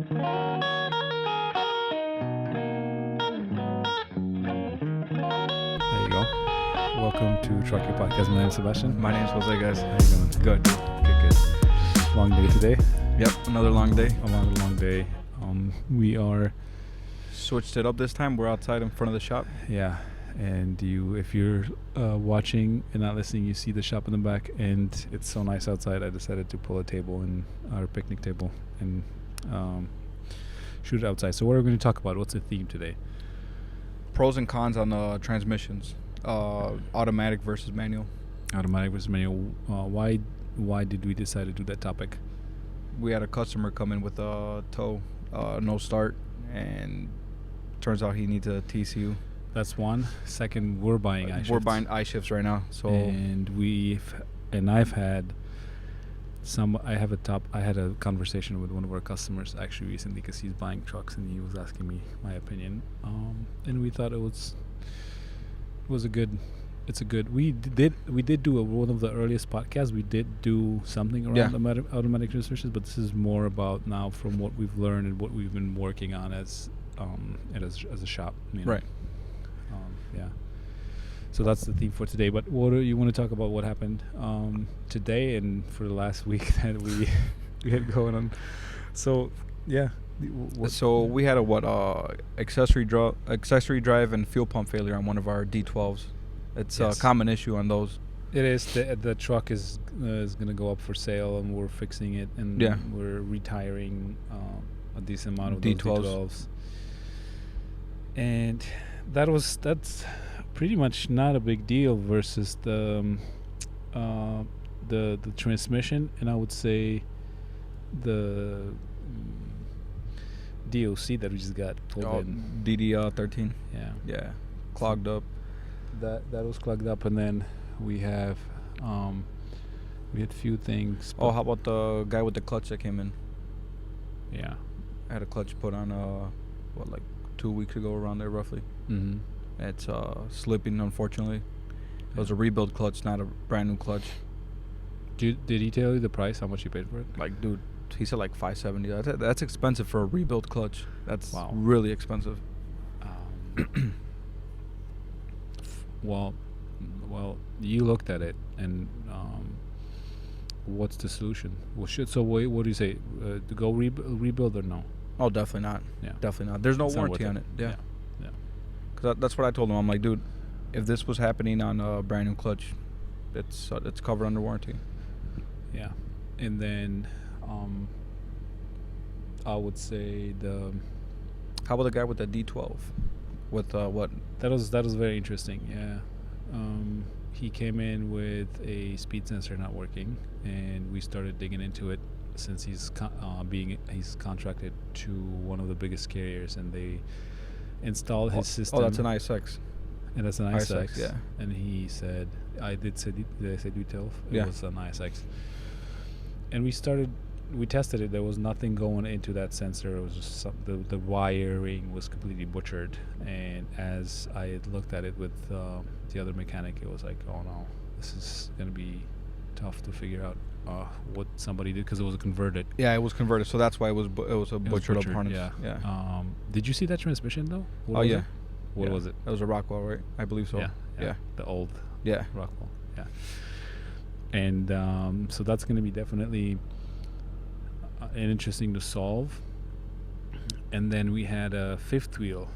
There you go. Welcome to Truck Your Podcast. My name is Sebastian. My name's Jose, guys. How you doing? Good. Good. Long day today. Yep, another long day. Another long day. We are, Switched it up this time. We're outside in front of the shop. yeah. And if you're watching and not listening, you see the shop in the back, and it's so nice outside. I decided to pull a table and our picnic table and shoot it outside. So what are we going to talk about? What's the theme today? Pros and cons on transmissions. Automatic versus manual. Automatic versus manual. Why did we decide to do that topic? We had a customer come in with a tow, no start, and turns out he needs a TCU. That's one. Second, we're buying iShifts. We're buying iShifts right now. So I've had I had a conversation with one of our customers actually recently because he's buying trucks and he was asking me my opinion. And we thought we did do one of the earliest podcasts. We did do something around automatic transmissions, but this is more about now from what we've learned and what we've been working on as a shop. You know? Right. Yeah. So that's the theme for today. But what do you want to talk about? What happened today and for the last week that we had going on? So yeah. So we had a accessory drive and fuel pump failure on one of our D12s. It's a common issue on those. It is. The truck is going to go up for sale, and we're fixing it, and we're retiring a decent amount of D12s. And that's pretty much not a big deal versus the transmission, and I would say the DOC that we just got pulled in. DD13. Yeah. Clogged up. That was clogged up, and then we had few things. Oh, how about the guy with the clutch that came in? Yeah, I had a clutch put on like 2 weeks ago, around there roughly. Mm-hmm. It's slipping, unfortunately. It was a rebuild clutch, not a brand new clutch. Did he tell you the price? How much you paid for it? Like, dude, he said like $570. That's expensive for a rebuild clutch. That's really expensive. Well, you looked at it, and what's the solution? What do you say? To go rebuild or no? Oh, definitely not. Yeah, definitely not. There's no warranty on it. Yeah. Cause that's what I told him. I'm like, dude, if this was happening on a brand new clutch, it's covered under warranty. Yeah, and then I would say How about the guy with the D12? With what? That was very interesting. Yeah, he came in with a speed sensor not working, and we started digging into it since he's contracted to one of the biggest carriers, and they installed his system. Oh, that's an ISX. And that's an ISX. Yeah. And he said, did I say D12? It was an ISX. And we tested it. There was nothing going into that sensor. It was just the wiring was completely butchered. And as I had looked at it with the other mechanic, it was like, oh no, this is going to be tough to figure out what somebody did, because it was converted. Yeah, it was converted, so that's why it was a butchered up harness. Yeah. Did you see that transmission though? What was it? It was a Rockwell, right? I believe so. Yeah. The old Rockwell. Yeah. And so that's going to be definitely interesting to solve. And then we had a fifth wheel.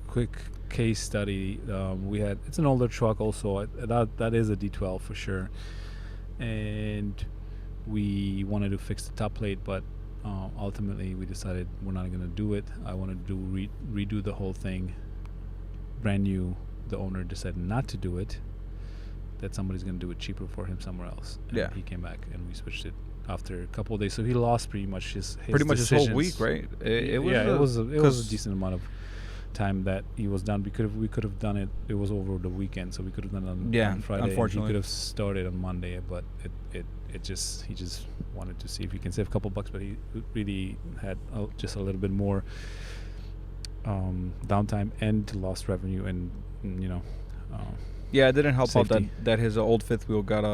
Quick case study. It's an older truck also. That is a D12 for sure. And we wanted to fix the top plate, but ultimately we decided we're not going to do it. I wanted to redo the whole thing brand new. The owner decided not to do it, that somebody's going to do it cheaper for him somewhere else. And he came back and we switched it after a couple of days. So he lost pretty much his whole week, right? It was a decent amount of time that he was done. We could have done it. It was over the weekend, so we could have done it on Friday. Unfortunately, he could have started on Monday, but he just wanted to see if he can save a couple bucks. But he really had just a little bit more downtime and lost revenue, and Yeah, it didn't help safety. out that his old fifth wheel got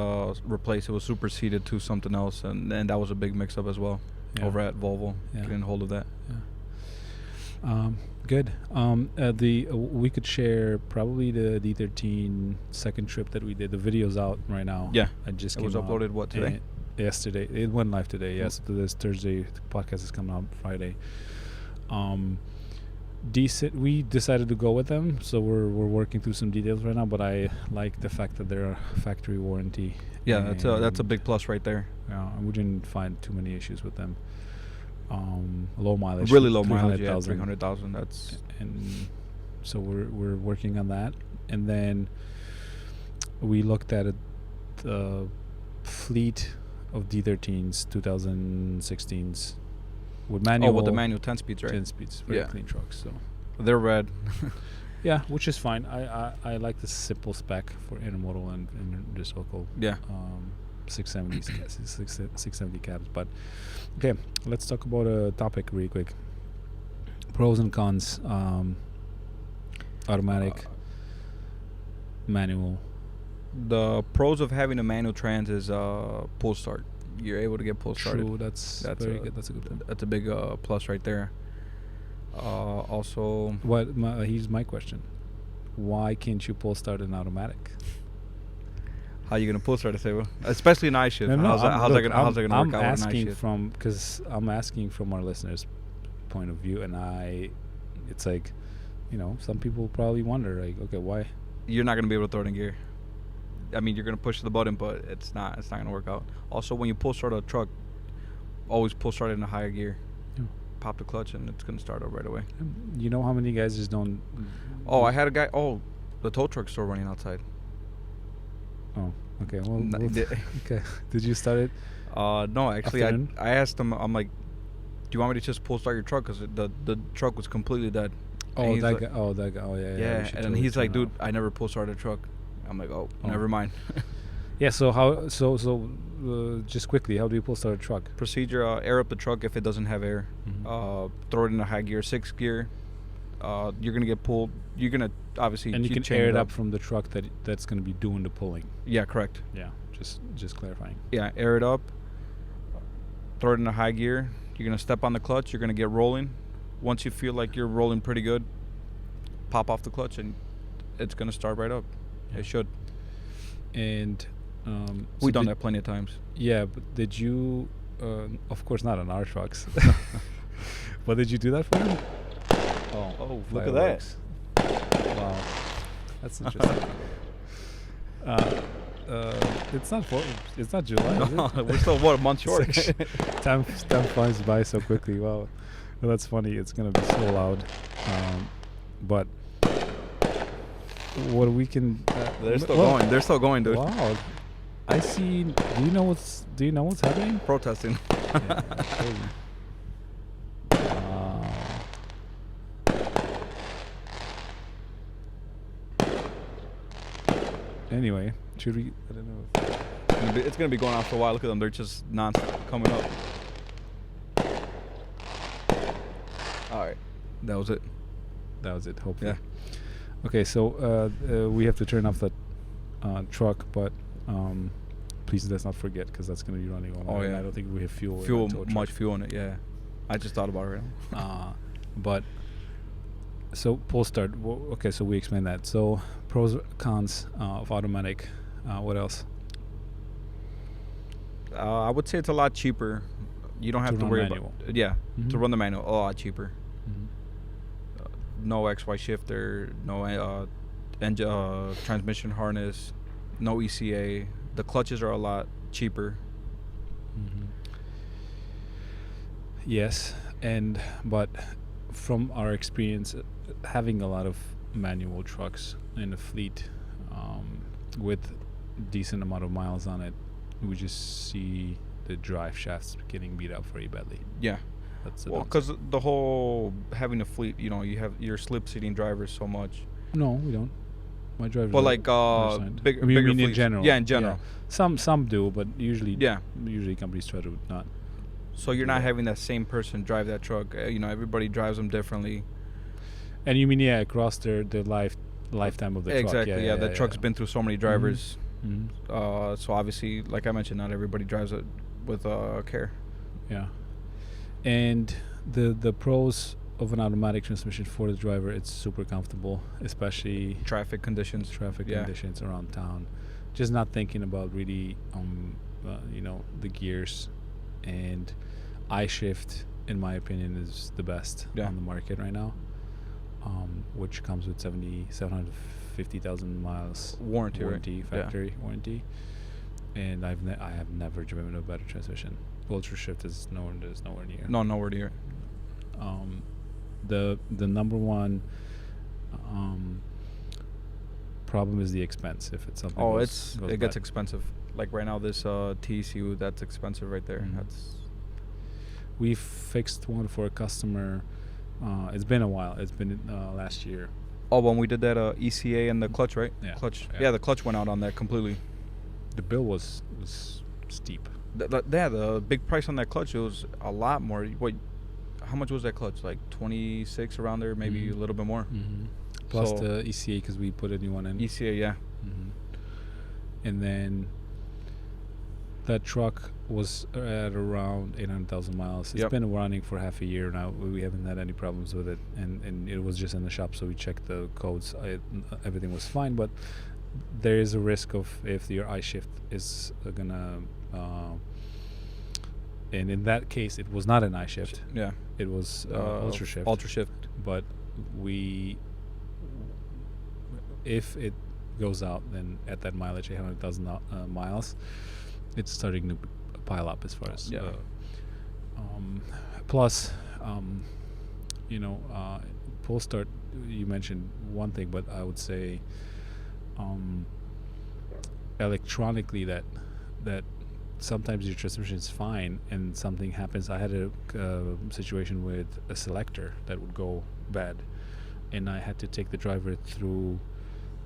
replaced. It was superseded to something else, and that was a big mix-up as well. over at Volvo. Getting hold of that. Yeah. Good. We could share probably the D13 second trip that we did. The video's out right now. Yeah. It was uploaded today? Yesterday. It went live today. Yes. So this Thursday. The podcast is coming out Friday. Decent. We decided to go with them, so we're working through some details right now. But I like the fact that they're a factory warranty. Yeah, that's a big plus right there. Yeah, and we didn't find too many issues with them. Low mileage. Really low mileage. Yeah, 300,000. That's and so we're working on that, and then we looked at the fleet of D13s, 2016s. With manual. with the manual 10 speeds, right? 10 speeds, very clean trucks. So they're red. Yeah, which is fine. I like the simple spec for intermodal and just local. Yeah. 670 cabs. But okay, let's talk about a topic really quick. Pros and cons. Automatic, manual. The pros of having a manual trans is pull start. You're able to get pull started. True, that's very good. That's a good point. That's a big plus right there. Also, here's my question: why can't you pull start an automatic? How you gonna pull start a Sable? Especially night shift. How's that gonna work out with a night shift? Because I'm asking from our listeners' point of view, and it's like, some people probably wonder, like, okay, why? You're not gonna be able to throw it in gear. I mean, you're gonna push the button, but it's not gonna work out. Also, when you pull start a truck, always pull start it in a higher gear. Yeah. Pop the clutch, and it's gonna start up right away. You know how many guys just don't? Oh, I had a guy. Oh, the tow truck's still running outside. Oh, okay. Well, okay. Did you start it? No, actually, I asked him. I'm like, do you want me to just pull start your truck? Because the truck was completely dead. Oh, that guy. Oh, that guy. Oh, yeah. Yeah, and then he's like, dude, I never pull started a truck. I'm like, oh, never mind. Yeah. So how? So just quickly, how do you pull start a truck? Procedure: air up the truck if it doesn't have air. Mm-hmm. Throw it in a high gear, 6th gear. You're gonna get pulled. You're gonna obviously. And you can air it up from the truck that's gonna be doing the pulling. Yeah, correct. Yeah, just clarifying. Yeah, air it up. Throw it in a high gear. You're gonna step on the clutch. You're gonna get rolling. Once you feel like you're rolling pretty good, pop off the clutch and it's gonna start right up. Yeah. It should. And we've done that plenty of times. Yeah, but did you? Of course, not on our trucks. But did you do that for him? Oh, look at that! Wow, that's interesting. It's not July. No, is it? We're still a month short. Time flies by so quickly. Wow, well, that's funny. It's gonna be so loud, but what we can. They're still going. They're still going, dude. Wow, I see. Do you know what's happening? Protesting. Yeah, Anyway, should we? I don't know. It's gonna be going on for a while. Look at them; they're just non-stop coming up. All right, that was it. Hopefully. Yeah. Okay, so we have to turn off the truck, but please let's not forget because that's gonna be running all night. Yeah. I don't think we have fuel. Much fuel in it. Yeah, I just thought about it right now. But so pull start. Okay, so we explained that. So pros, cons of automatic. What else? I would say it's a lot cheaper. You don't have to worry manual. about. Yeah, to run the manual, a lot cheaper. Mm-hmm. No XY shifter, no transmission harness, no ECA. The clutches are a lot cheaper. Mm-hmm. Yes, but from our experience, having a lot of manual trucks in the fleet with decent amount of miles on it, we just see the drive shafts getting beat up very badly. Yeah. Well, because the whole having a fleet, you have your slip seating drivers so much. No, we don't. My drivers. But like bigger in general. Yeah, in general. Yeah. Some do, but usually. Yeah. Usually companies try to not. So you're not having that same person drive that truck. Everybody drives them differently. And you mean across their lifetime of the truck? Exactly. Yeah, the truck's been through so many drivers. Mm-hmm. So obviously, like I mentioned, not everybody drives it with care. Yeah. And the pros of an automatic transmission for the driver, it's super comfortable, especially Traffic conditions. traffic Yeah. conditions around town. Just not thinking about really, the gears. And iShift, in my opinion, is the best Yeah. on the market right now, which comes with 750,000 miles Warranty, right? warranty, factory warranty. And I have never driven a better transmission. Ultra Shift is nowhere near. No, nowhere near. The number one problem is the expense. If it's something, Oh, goes it gets bad. expensive. Like right now, this TCU, that's expensive right there. Mhm. That's We fixed one for a customer. It's been a while. It's been last year. when we did that ECA and the clutch, right? Yeah. Clutch. Yeah. Yeah, the clutch went out on that completely. The bill was steep. The big price on that clutch, it was a lot more. What? How much was that clutch? Like 26 around there, maybe Mhm. a little bit more. Mm-hmm. Plus So- the ECA, because we put a new one in. ECA, yeah. Mm-hmm. And then that truck was at around 800,000 miles. It's Yep. been running for half a year now. We haven't had any problems with it, and it was just in the shop, so we checked the codes. Everything was fine, but there is a risk of if your iShift is gonna. And in that case, it was not an iShift. Yeah. It was Ultra Shift. Ultra shift. But if it goes out, then at that mileage, 800,000 miles, it's starting to pile up as far as. Yeah. Plus, pull start. You mentioned one thing, but I would say, electronically, that sometimes your transmission is fine and something happens. I had a situation with a selector that would go bad, and I had to take the driver through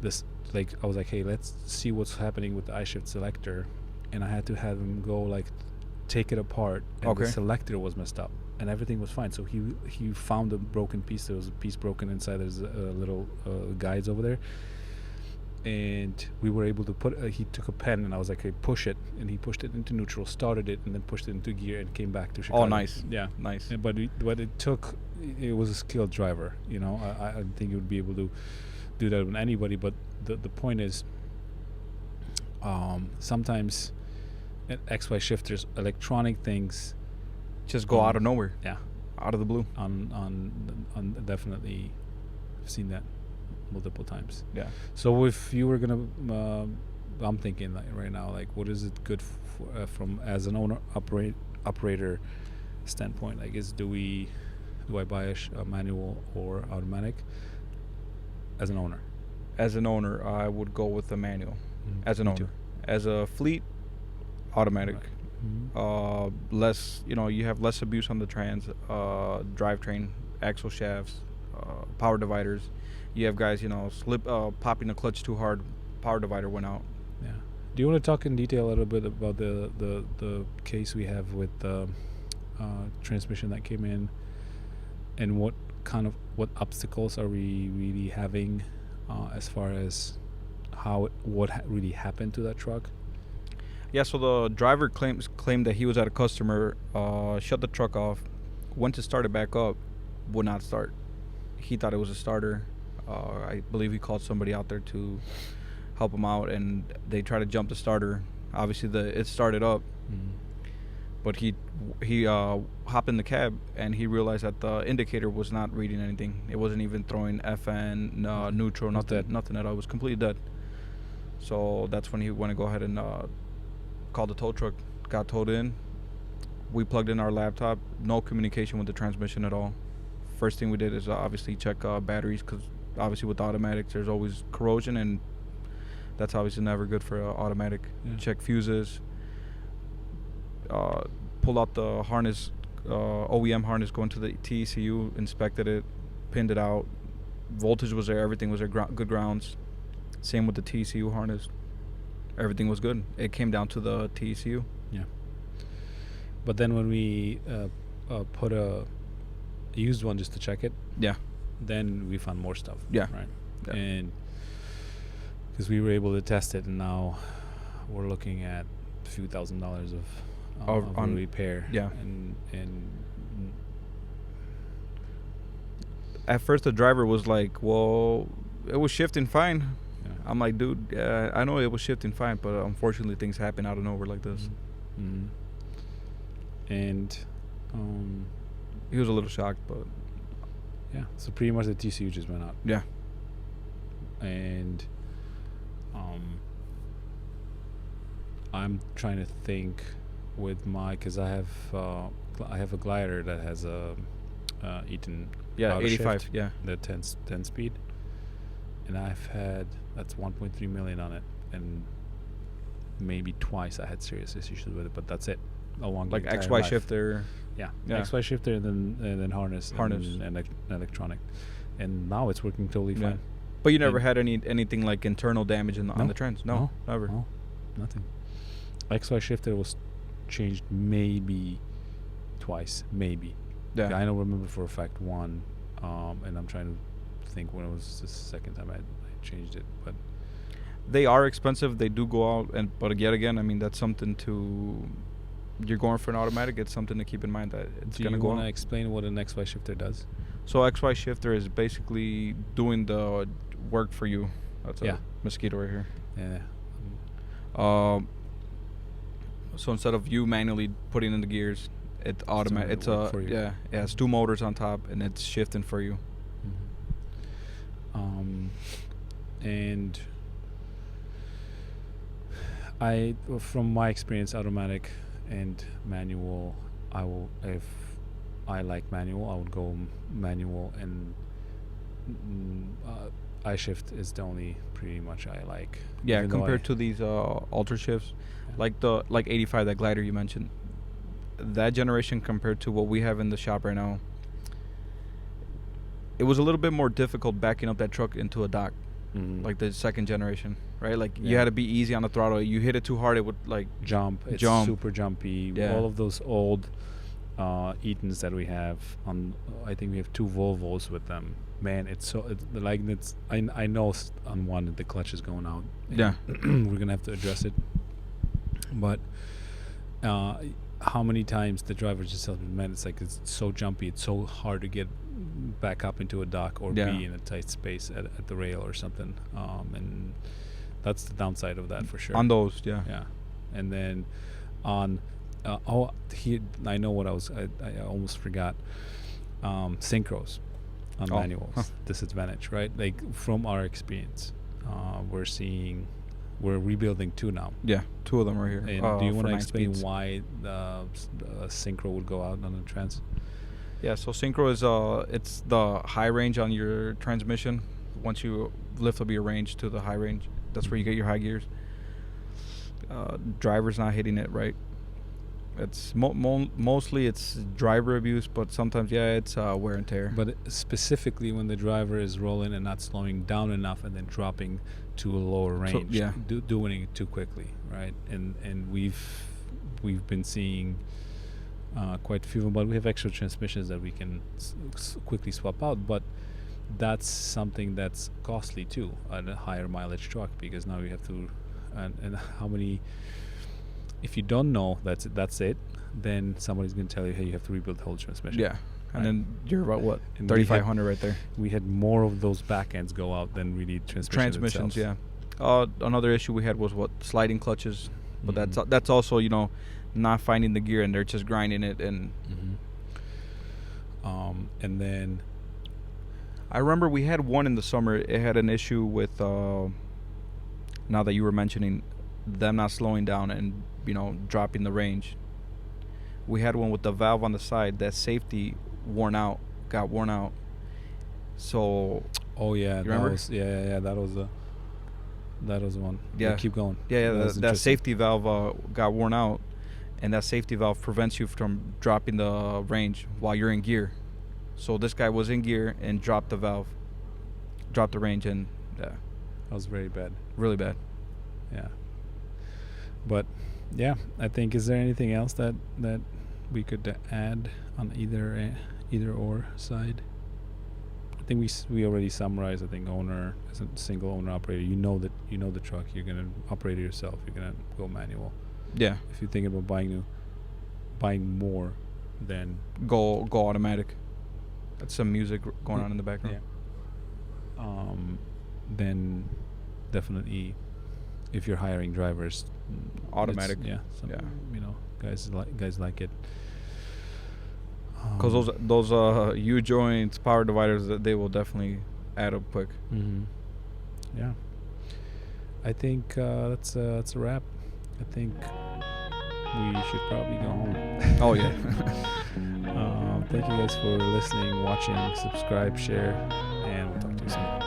this. Like, I was like, hey, let's see what's happening with the iShift selector, and I had to have him go take it apart, and the Okay. selector was messed up and everything was fine. So he found a broken piece. There was a piece broken inside. There's little guides over there, and we were able to put. He took a pen, and I was like, "Hey, push it," and he pushed it into neutral, started it, and then pushed it into gear, and came back to Chicago. Oh, nice. Yeah, Nice. yeah, but it took. It was a skilled driver. I don't think he would be able to do that with anybody. But the point is, sometimes at XY shifters, electronic things Just go out of nowhere, Yeah, out of the blue. on definitely, I've seen that multiple times. Yeah. So if you were gonna, I'm thinking right now, what is it good from as an operator standpoint? Do I buy a manual or automatic as an owner? As an owner, I would go with the manual. As an Me owner, too. as a fleet, automatic. Mhm. Less, you have less abuse on the drivetrain, axle shafts, power dividers. You have guys, popping the clutch too hard, power divider went out. Yeah. Do you want to talk in detail a little bit about the case we have with the transmission that came in, and what obstacles are we really having as far as what really happened to that truck? Yeah, so the driver claimed that he was at a customer, shut the truck off, went to start it back up, would not start. He thought it was a starter. I believe he called somebody out there to help him out, and they tried to jump the starter. Obviously, it started up, but he hopped in the cab, and he realized that the indicator was not reading anything. It wasn't even throwing FN, neutral, It was dead. nothing at all. It was completely dead. So that's when he went to go ahead and called the tow truck, got towed in. We plugged in our laptop, no communication with the transmission at all. First thing we did is obviously check batteries, because obviously with automatics there's always corrosion, and that's obviously never good for automatic. Yeah. Check fuses, pulled out the harness, OEM harness going to the TECU, inspected it, pinned it out. Voltage was there, everything was there, good grounds. Same with the TECU harness. Everything was good. It came down to the TECU. Yeah. But then when we put a used one just to check it, Yeah. then we found more stuff. Yeah. Right. Yeah. And because we were able to test it, and now we're looking at a few $1,000s of On repair. yeah. And at first the driver was like, well, it was shifting fine. Yeah. I'm like, dude, I know it was shifting fine, but unfortunately things happen out of nowhere like this. Mm-hmm. And He was a little shocked, but yeah, so pretty much the TCU just went out. yeah. And I'm trying to think with my, because I have a glider that has a Eaton Yeah, auto 85, shift, yeah. the 10 speed, and I've had, that's 1.3 million on it, and maybe twice I had serious issues with it, but that's it. Along Like the entire XY life. shifter. Yeah, Yeah. XY shifter, and then harness and electronic, and now it's working totally Yeah. fine. But you never And- had anything like internal damage on No. the trans? No, never. No, nothing. XY shifter was changed maybe twice, maybe. Yeah. I don't remember for a fact one, and I'm trying to think when it was the second time I changed it. But They are expensive. They do go out, but yet again, I mean, that's something to. You're going for an automatic. It's something to keep in mind that it's do gonna you go want to out. explain what an XY shifter does? So XY shifter is basically doing the work for you. That's Yeah. a mosquito right here. Yeah. So instead of you manually putting in the gears, it automatic. doing It's the work for you. yeah. It has two motors on top, and it's shifting for you. And from my experience, automatic and manual, if I like manual, I would go manual, and I shift is the only pretty much I like. Yeah, Even though compared to these ultra shifts, Yeah. like 85, that glider you mentioned, that generation compared to what we have in the shop right now, it was a little bit more difficult backing up that truck into a dock, Mhm. like the second generation, right? Like you Yeah. had to be easy on the throttle. You hit it too hard, it would like It's jump. super jumpy. Yeah. All of those old Eatons that we have on, I think we have 2 Volvos with them. Man, it's I know on one the clutch is going out. Yeah. We're gonna have to address it. But how many times the driver just tells me, man, it's like it's so jumpy, it's so hard to get back up into a dock or Yeah. be in a tight space at the rail or something. And that's the downside of that for sure. on those, yeah. Yeah, and then on I know what I almost forgot. Synchros on Oh, manuals, huh. disadvantage, right? Like from our experience, we're rebuilding 2 now. Yeah, 2 of them right here. And do you for want to 9 explain speeds. why the synchro would go out on the trans? Yeah, so synchro is it's the high range on your transmission. Once you lift up your range to the high range, that's where you get your high gears. Driver's not hitting it right. It's mostly it's driver abuse, but sometimes it's wear and tear. But specifically when the driver is rolling and not slowing down enough and then dropping to a lower range, yeah. doing it too quickly, right? And we've been seeing quite a few of them, but we have extra transmissions that we can quickly swap out. But that's something that's costly too on a higher mileage truck, because now you have to, and how many. If you don't know that's it, then somebody's going to tell you, hey, you have to rebuild the whole transmission. Yeah, and Right. then you're about what, And 3,500 right there. We had more of those back ends go out than really Transmissions, itself. yeah. Another issue we had was sliding clutches, but Mhm. that's also not finding the gear, and they're just grinding it. And And then I remember we had one in the summer. It had an issue with now that you were mentioning them not slowing down and dropping the range. We had one with the valve on the side, that safety got worn out. So oh yeah, that remember? was that was one. Yeah. Keep going. yeah, That was that interesting. safety valve got worn out, and that safety valve prevents you from dropping the range while you're in gear. So this guy was in gear and dropped the valve, dropped the range, and That was very bad. really bad. Yeah. But yeah, I think, is there anything else that we could add on either or side? I think we already summarized. I think owner as a single owner operator, you know the truck, you're gonna operate it yourself. You're gonna go manual. Yeah, If you're thinking about buying more, then go automatic. That's some music going on in the background. Then definitely, if you're hiring drivers, Automatic. yeah, Yeah. guys like it. Because those U-joints, power dividers, they will definitely add up quick. Yeah, I think that's a wrap. I think we should probably go home. Oh yeah. Thank you guys for listening, watching, subscribe, share, and we'll talk to you soon.